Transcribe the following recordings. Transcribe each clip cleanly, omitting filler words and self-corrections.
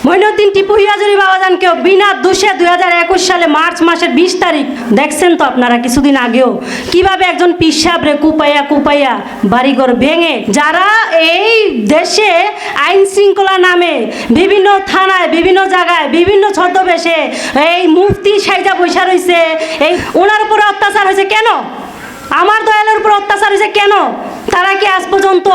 মঈনুদ্দিন টিপু হিয়াজুরি বাবাজানকেও বিনা দোষে 2021 সালে মার্চ মাসের 20 তারিখ দেখছেন তো আপনারা কিছুদিন আগেও কিভাবে একজন পিসাবরে কুপাইয়া বাড়িঘর ভেঙে, যারা এই দেশে আইন শৃঙ্খলা নামে বিভিন্ন থানায় বিভিন্ন জায়গায় বিভিন্ন ছদ্মবেশে এই মুফতি সাইজা বৈশা রয়েছে, এই ওনার উপরে অত্যাচার হয়েছে কেন? আমার দয়ালের উপর অত্যাচার হয়েছে কেন? তারা কি আজ পর্যন্ত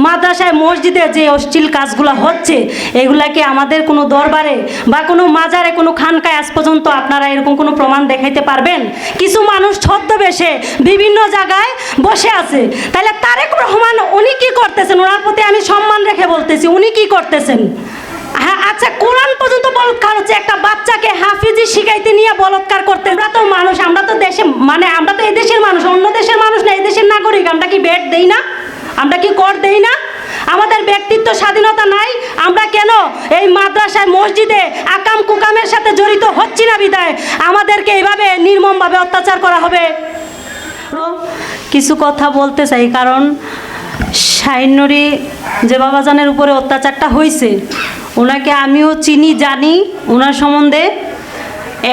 মাদ্রাসায় মসজিদে যে অশ্লীল কাজগুলো হচ্ছে এগুলাকে আমাদের কোনো দরবারে বা কোনো মাজারে কোনো খানকায় আজ পর্যন্ত আপনারা এরকম কোনো প্রমাণ দেখাইতে পারবেন? কিছু মানুষ ছদ্মবেশে বিভিন্ন জায়গায় বসে আছে, তাহলে তারেক রহমান উনি কি করতেছেন? ওনার প্রতি আমি সম্মান রেখে বলতেছি, উনি কি করতেছেন? হ্যাঁ, আচ্ছা, কোরআন পর্যন্ত বলৎকার হচ্ছে, একটা বাচ্চাকে হাফিজি শিখাইতে নিয়ে বলৎকার করতে। আমরা তো মানুষ, আমরা তো দেশে, মানে আমরা তো এই দেশের মানুষ, অন্য দেশের মানুষ না, এই দেশের নাগরিক। আমরা কি বেড দেই না? আমরা কি কর দেই না? আমাদের ব্যক্তিত্ব স্বাধীনতা নাই? আমরা কেন এই মাদ্রাসায় মসজিদে আকাম কুকামের সাথে জড়িত হচ্ছি না বিদায় আমাদেরকে এইভাবে নির্মমভাবে অত্যাচার করা হবে? কিছু কথা বলতে চাই, কারণ শাহিনুরি যে বাবাজানের উপরে অত্যাচারটা হয়েছে, ওনাকে আমিও চিনি, জানি ওনার সম্বন্ধে।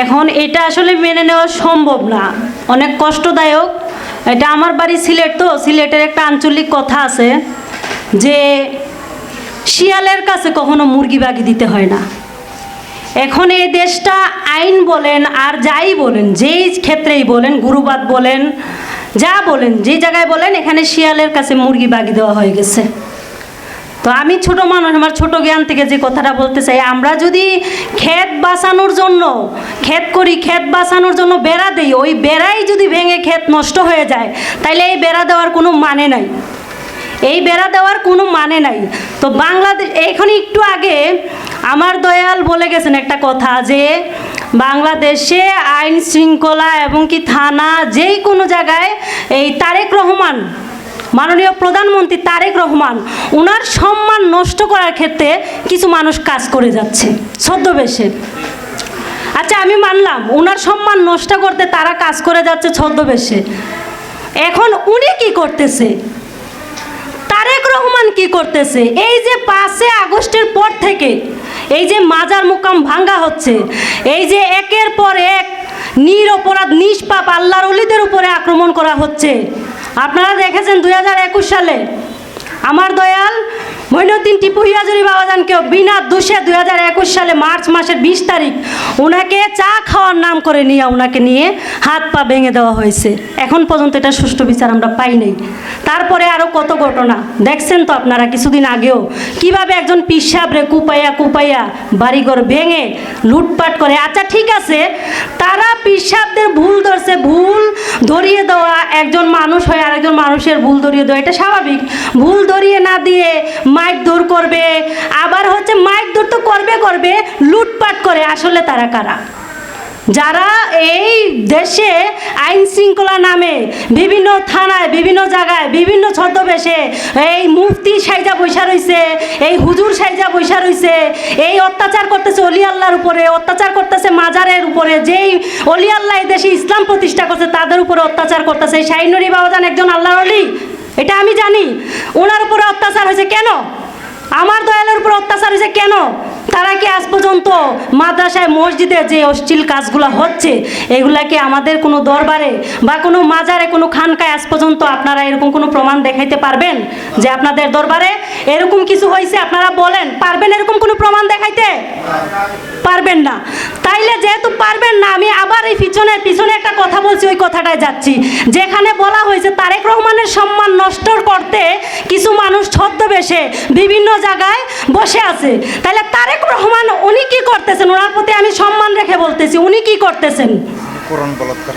এখন এটা আসলে মেনে নেওয়া সম্ভব না, অনেক কষ্টদায়ক। এটা আমার বাড়ি সিলেট, তো সিলেটের একটা আঞ্চলিক কথা আছে যে শিয়ালের কাছে কখনো মুরগি বাগি দিতে হয় না। এখন এই দেশটা আইন বলেন আর যাই বলেন, যেই ক্ষেত্রেই বলেন, গুরুবাদ বলেন, যা বলেন, যে জায়গায় বলেন, এখানে শিয়ালের কাছে মুরগি বাগি দেওয়া হয়ে গেছে। তো আমি ছোট মানুষ, আমার ছোট জ্ঞান থেকে যে কথাটা বলতে চাই, আমরা যদি ক্ষেত বাঁচানোর জন্য ক্ষেত করি, ক্ষেত বাঁচানোর জন্য বেড়া দিই, ওই বেড়াই যদি ভেঙে ক্ষেত নষ্ট হয়ে যায়, তাইলে এই বেড়া দেওয়ার কোনো মানে নাই, এই বেড়া দেওয়ার কোনো মানে নাই। তো বাংলাদেশ, এখন একটু আগে আমার দয়াল বলে গেছেন একটা কথা যে বাংলাদেশে আইন শৃঙ্খলা এবং কি থানা যেই কোনো জায়গায় এই তারেক রহমান, মাননীয় প্রধানমন্ত্রী তারেক রহমান, ওনার সম্মান নষ্ট করার ক্ষেত্রে কিছু মানুষ কাজ করে যাচ্ছে ছদ্মবেশে। আচ্ছা, আমি মানলাম ওনার সম্মান নষ্ট করতে তারা কাজ করে যাচ্ছে ছদ্মবেশে। এখন উনি কি করতেছে? তারেক রহমান কি করতেছে? এই যে 5 আগস্টের পর থেকে এই যে মাজার মুকাম ভাঙ্গা হচ্ছে, এই যে একের পর এক নিরপরাধ নিষ্পাপ আল্লাহর ওলিদের উপরে আক্রমণ করা হচ্ছে, আপনারা দেখেছেন 2021 সালে আমার দয়াল মঈনুদ্দিন টিপু হিয়াজুরি বাবাজানকেও বিনা দোষে 2021 সালে মার্চ মাসের 20 তারিখ ওনাকে চা খাওয়ার নাম করে নিয়ে ওনাকে নিয়ে হাত পা ভেঙে দেওয়া হয়েছে। এখন পর্যন্ত এটা সুষ্ঠু বিচার আমরা পাই নাই। তারপরে আরও কত ঘটনা দেখছেন তো আপনারা কিছুদিন আগেও কিভাবে একজন পিসাবরে কুপাইয়া বাড়িঘর ভেঙে লুটপাট করে। আচ্ছা, ঠিক আছে, তারা পিসাবদের ভুল ধরছে, ভুল ধরিয়ে দেওয়া, একজন মানুষ হয়ে আরেকজন মানুষের ভুল ধরিয়ে দেওয়া এটা স্বাভাবিক। ভুল ধরিয়ে না দিয়ে মাইক দৌড় করবে, আবার হচ্ছে মাইক দৌড় তো করবে লুটপাট করে। আসলে তারা কারা? যারা এই দেশে আইন শৃঙ্খলা নামে বিভিন্ন থানায় বিভিন্ন জায়গায় বিভিন্ন ছদ্মবেশে এই মুফতি সাইজা বৈশা রয়েছে, এই হুজুর সাইজা বৈশা রয়েছে, এই অত্যাচার করতেছে অলি আল্লাহর উপরে, অত্যাচার করতেছে মাজারের উপরে, যেই অলি আল্লাহ এই দেশে ইসলাম প্রতিষ্ঠা করছে তাদের উপরে অত্যাচার করতেছে। শাহিনুরি বাবাজান একজন আল্লাহর অলি, এটা আমি জানি। ওনার উপরে অত্যাচার হয়েছে কেন? আমার দয়ালের উপর অত্যাচার হয়েছে কেন? তারা কি আজ পর্যন্ত মাদ্রাসায় মসজিদে যে অশ্লীল কাজগুলো হচ্ছে এগুলাকে আমাদের কোনো দরবারে বা কোনো মাজারে কোনো খানকায় আজ পর্যন্ত আপনারা এরকম কোনো প্রমাণ দেখাইতে পারবেন যে আপনাদের দরবারে এরকম কিছু হয়েছে? আপনারা বলেন, পারবেন এরকম কোনো প্রমাণ দেখাইতে? পারবেন না। তাইলে যেহেতু পারবেন না, আমি আবার এই পিছনে একটা কথা বলছি, ওই কথাটায় যাচ্ছি, যেখানে বলা হয়েছে তারেক রহমানের সম্মান নষ্ট করতে কিছু মানুষ ছদ্মবেশে বিভিন্ন জায়গায় বসে আছে। তাহলে তারেক রহমান উনি কি করতেছেন? ওনার প্রতি আমি সম্মান রেখে বলতেছি, উনি কি করতেছেন? কোরআন বলৎকার।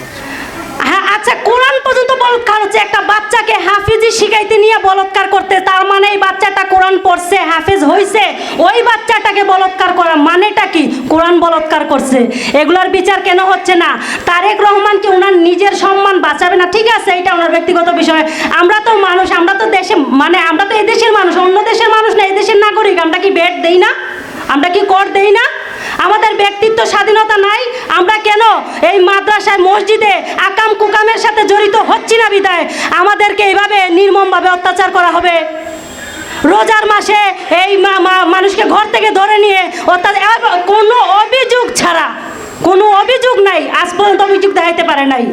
হ্যাঁ, আচ্ছা, কোরআন পর্যন্ত বলৎকার হচ্ছে, একটা বাচ্চাকে হাফিজি শিখাইতে নিয়ে বলৎকার করতে, তার মানে এই বাচ্চাটা কোরআন পড়ছে, হাফেজ হয়েছে, ওই বাচ্চাটাকে বলৎকার করা মানেটা কি? কোরআন বলৎকার করছে। এগুলোর বিচার কেন হচ্ছে না? তারেক রহমান কি ওনার নিজের সম্মান বাঁচাবে না? ঠিক আছে, এটা ওনার ব্যক্তিগত বিষয়। আমরা তো মানুষ, আমরা তো দেশে, মানে আমরা তো এই দেশের মানুষ, অন্য দেশের মানুষ না, এই দেশের নাগরিক। আমরা কি বেড দেই না? আমরা কি কর দেই না? আমাদের ব্যক্তিত্ব স্বাধীনতা নাই? আমরা কেন এই মাদ্রাসায় মসজিদে আকাম কুকামের সাথে জড়িত হচ্ছি না বিদায় আমাদেরকে এইভাবে নির্মমভাবে অত্যাচার করা হবে? রোজার মাসে এই মানুষকে ঘর থেকে ধরে নিয়ে কোনো অভিযোগ ছাড়া, কোনো অভিযোগ নাই, আজ পর্যন্ত অভিযোগ দেখাইতে পারে নাই।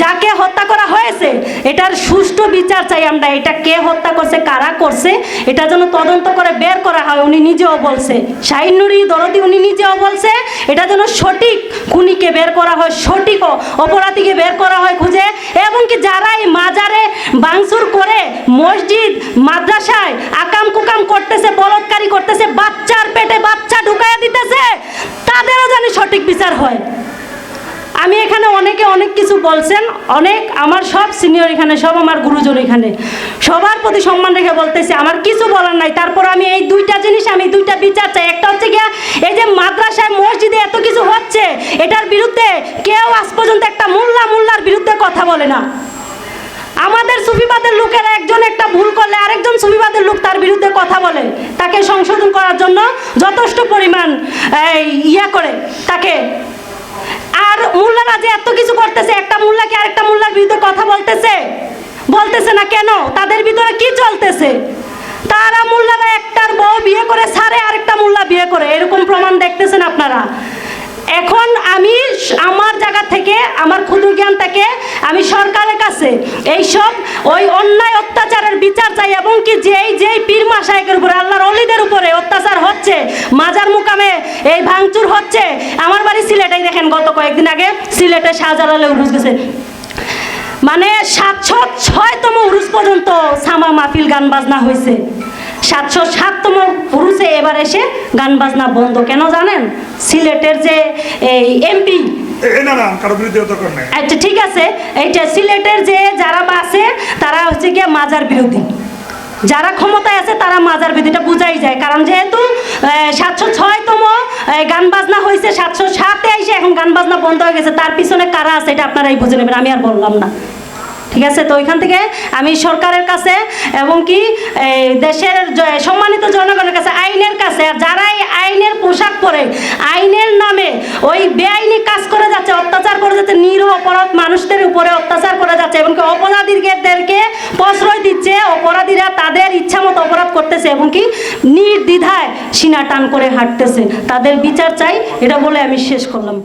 যাকে হত্যা করা হয়েছে এটার সুষ্ঠু বিচার চাই আমরা। এটা কে হত্যা করছে, কারা করছে, এটা যেন তদন্ত করে বের করা হয়। উনি নিজেও বলছে, শাহিন নুরি দরদি উনি নিজেও বলছে, এটা যেন সঠিক খুনিকে বের করা হয়, সঠিক অপরাধীকে বের করা হয় খুঁজে। এবং কি যারা এই মাজারে ভাঙচুর করে মসজিদ মাদ্রাসায় আকাম কুকাম করতেছে, বলৎকারী করতেছে, বাচ্চার পেটে বাচ্চা ঢুকাইয়া দিতেছে, তাদেরও যেন সঠিক বিচার হয়। আমি এখানে অনেকে অনেক কিছু বলছেন, অনেক আমার সব সিনিয়র এখানে, সব আমার গুরুজন এখানে, সবার প্রতি সম্মান রেখে বলতেছি, আমার কিছু বলার নাই। তারপর আমি এই দুইটা জিনিস, আমি দুইটা বিচার চাই। একটা হচ্ছে গিয়া এই যে মাদ্রাসায় মসজিদে এত কিছু হচ্ছে, এটার বিরুদ্ধে কেউ আজ পর্যন্ত একটা মোল্লার বিরুদ্ধে কথা বলে না। আমাদের সুফিবাদের লোকেরা একজন একটা ভুল করলে আরেকজন সুফিবাদের লোক তার বিরুদ্ধে কথা বলে, তাকে সংশোধন করার জন্য যথেষ্ট পরিমাণ করে তাকে। আর মোল্লারা যে এত কিছু করতেছে, একটা মোল্লা কি আরেকটা মোল্লার বিরুদ্ধে কথা বলতেছে না কেন? তাদের ভিতরে কি চলতেছে? তারা মোল্লারা একটার বউ বিয়ে করে ছাড়ে, আরেকটা মোল্লা বিয়ে করে, এরকম প্রমাণ দেখতেছেন আপনারা। এখন আমি আমার জায়গা থেকে, আমার ক্ষুদ্র জ্ঞান থেকে আমি সরকারের কাছে এইসব ওই অন্যায় অত্যাচারের বিচার চাই। এবং কি যেই পীর মাশায়েখের উপরে, আল্লাহর ওলিদের উপরে অত্যাচার হচ্ছে, মাজার মুকামে এই ভাঙচুর হচ্ছে। আমার বাড়ি সিলেটেই, দেখেন গত কয়েকদিন আগে সিলেটে শাহজালালে উরুস গেছে, মানে 706তম উরুস পর্যন্ত সামা মাহফিল গান বাজনা হয়েছে। 707তম উরুসে এবার এসে গান বাজনা বন্ধ। কেন জানেন? সিলেটের যে এই এমপি, আচ্ছা ঠিক আছে, এইটা সিলেটের যে যারা আছে তারা হচ্ছে গিয়ে মাজার বিরোধী, যারা ক্ষমতায় আছে তারা মাজার বিরোধীটা বোঝাই যায়। কারণ যেহেতু 706তম গান বাজনা হয়েছে, 707-এ এসে এখন গান বাজনা বন্ধ হয়ে গেছে, তার পিছনে কারা আছে এটা আপনারাই বুঝে নেবেন, আমি আর বললাম না। ঠিক আছে, তো ওইখান থেকে আমি সরকারের কাছে এবং কি দেশের সম্মানিত জনগণের কাছে, আইনের কাছে, আর যারা আইনের পোশাক পরে আইনের নামে ওই বেআইনি কাজ করে যাচ্ছে, অত্যাচার করে যাচ্ছে, নিরীহ অপরাধ মানুষদের উপরে অত্যাচার করে যাচ্ছে এবং কি অপরাধীদেরকে প্রশ্রয় দিচ্ছে, অপরাধীরা তাদের ইচ্ছা মতো অপরাধ করতেছে এবং কি নির্দ্বিধায় সিনা টান করে হাঁটতেছে, তাদের বিচার চাই। এটা বলে আমি শেষ করলাম।